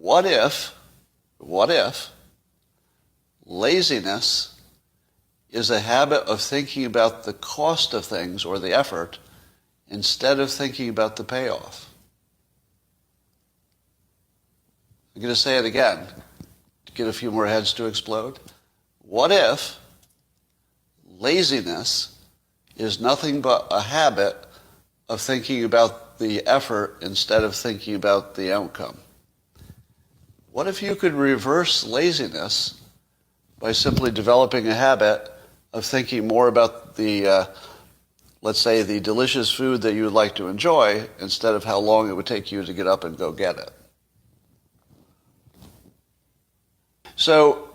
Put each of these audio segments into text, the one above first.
what if laziness is a habit of thinking about the cost of things or the effort instead of thinking about the payoff? I'm going to say it again to get a few more heads to explode. What if laziness is nothing but a habit of thinking about the effort instead of thinking about the outcome? What if you could reverse laziness by simply developing a habit of thinking more about the, let's say, the delicious food that you would like to enjoy instead of how long it would take you to get up and go get it? So,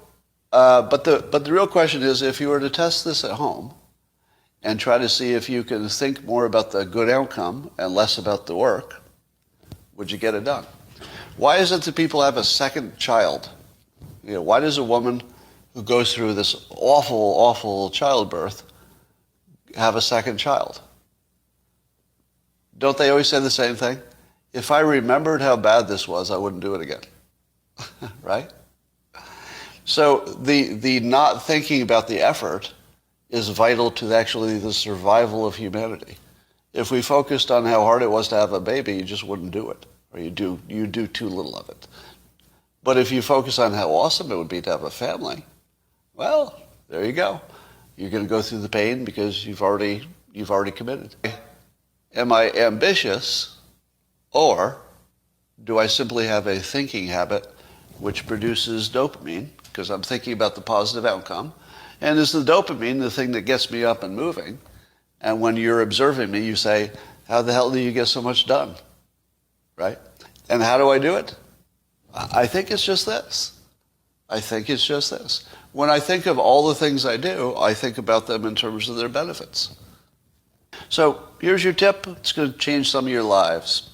but the real question is, if you were to test this at home and try to see if you can think more about the good outcome and less about the work, would you get it done? Why is it that people have a second child? Why does a woman who goes through this awful, awful childbirth have a second child? Don't they always say the same thing? If I remembered how bad this was, I wouldn't do it again. Right? So the not thinking about the effort is vital to actually the survival of humanity. If we focused on how hard it was to have a baby, you just wouldn't do it, or you do too little of it. But if you focus on how awesome it would be to have a family, well, there you go. You're going to go through the pain because you've already committed. Am I ambitious, or do I simply have a thinking habit which produces dopamine because I'm thinking about the positive outcome? And is the dopamine the thing that gets me up and moving? And when you're observing me, you say, how the hell do you get so much done? Right? And how do I do it? I think it's just this. When I think of all the things I do, I think about them in terms of their benefits. So here's your tip. It's going to change some of your lives.